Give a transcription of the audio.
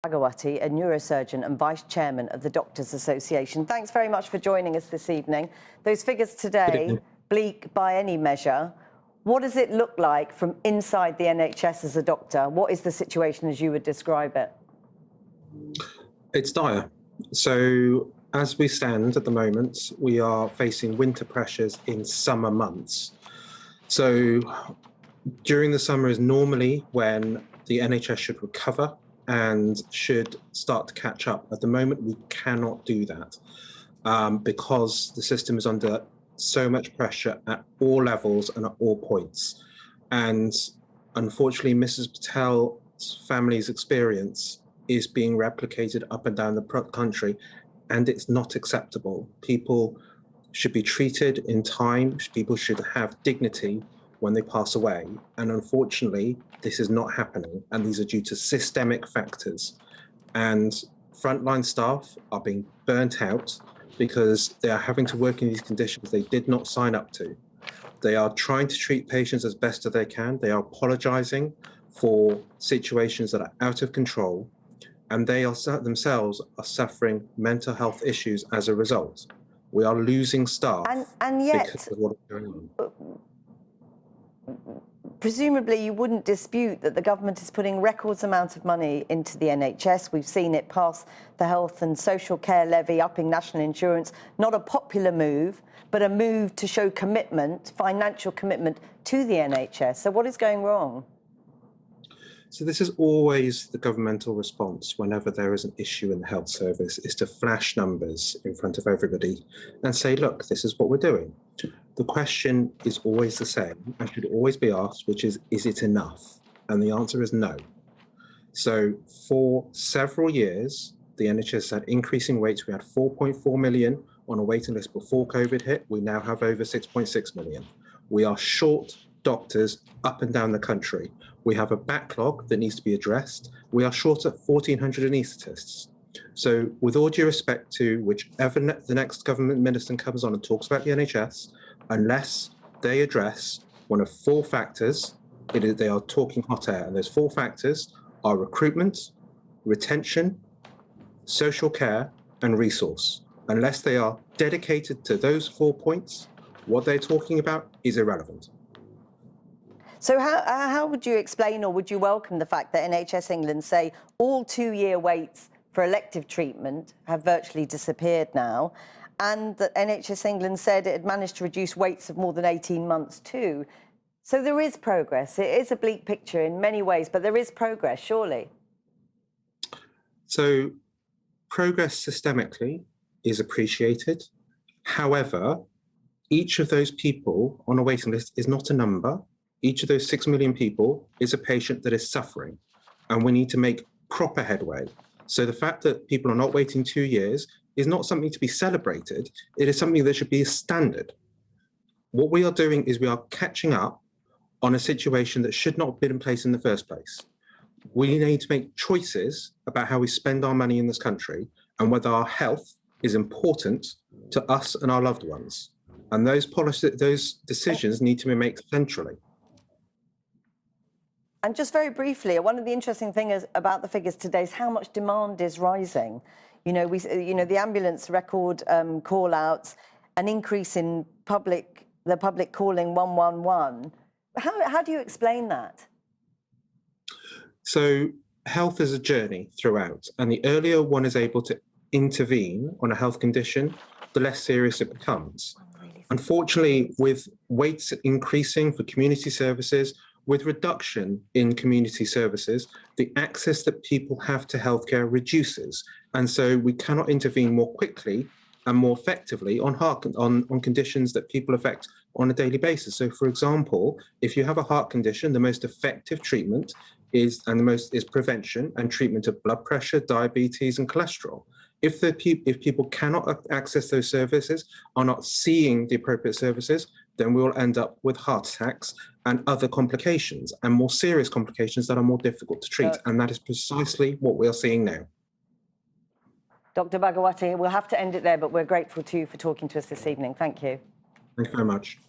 Bhagawati, a neurosurgeon and vice chairman of the Doctors Association. Thanks very much for joining us this evening. Those figures today, bleak by any measure. What does it look like from inside the NHS as a doctor? What is the situation as you would describe it? It's dire. So as we stand at the moment, we are facing winter pressures in summer months. So during the summer is normally when the NHS should recover and should start to catch up. At the moment, we cannot do that because the system is under so much pressure at all levels and at all points. And unfortunately, Mrs. Patel's family's experience is being replicated up and down the country, and it's not acceptable. People should be treated in time. People should have dignity when they pass away. And unfortunately, this is not happening. And these are due to systemic factors. And frontline staff are being burnt out because they are having to work in these conditions they did not sign up to. They are trying to treat patients as best as they can. They are apologizing for situations that are out of control, and they are themselves are suffering mental health issues as a result. We are losing staff and yet, because of what is going on. Presumably you wouldn't dispute that the government is putting records amounts of money into the NHS. We've seen it pass the health and social care levy, upping national insurance. Not a popular move, but a move to show commitment, financial commitment to the NHS. So what is going wrong? So this is always the governmental response whenever there is an issue in the health service, is to flash numbers in front of everybody and say, look, this is what we're doing. The question is always the same and should always be asked, which is it enough? And the answer is no. So for several years, the NHS had increasing rates. We had 4.4 million on a waiting list before COVID hit. We now have over 6.6 million. We are short doctors up and down the country. We have a backlog that needs to be addressed. We are short at 1,400 anaesthetists. So with all due respect to whichever the next government minister comes on and talks about the NHS, unless they address one of four factors, they are talking hot air. And those four factors are recruitment, retention, social care, and resource. Unless they are dedicated to those 4 points, what they're talking about is irrelevant. So how would you explain, or would you welcome the fact that NHS England say all 2-year waits for elective treatment have virtually disappeared now, and that NHS England said it had managed to reduce waits of more than 18 months too? So there is progress. It is a bleak picture in many ways, but there is progress, surely. So progress systemically is appreciated. However, each of those people on a waiting list is not a number. Each of those 6 million people is a patient that is suffering, and we need to make proper headway. So the fact that people are not waiting 2 years is not something to be celebrated. It is something that should be a standard. What we are doing is we are catching up on a situation that should not have been in place in the first place. We need to make choices about how we spend our money in this country and whether our health is important to us and our loved ones. And those decisions need to be made centrally. And just very briefly, one of the interesting things about the figures today is how much demand is rising. The ambulance record call-outs, an increase in the public calling 111. How do you explain that? So health is a journey throughout, and the earlier one is able to intervene on a health condition, the less serious it becomes. Unfortunately, with waits increasing for community services, with reduction in community services, the access that people have to healthcare reduces. And so we cannot intervene more quickly and more effectively on conditions that people affect on a daily basis. So for example, if you have a heart condition, the most effective treatment is prevention and treatment of blood pressure, diabetes, and cholesterol. If people cannot access those services, are not seeing the appropriate services, then we will end up with heart attacks and other complications, and more serious complications that are more difficult to treat. And that is precisely what we are seeing now. Dr. Bhagawati, we'll have to end it there, but we're grateful to you for talking to us this evening. Thank you. Thank you very much.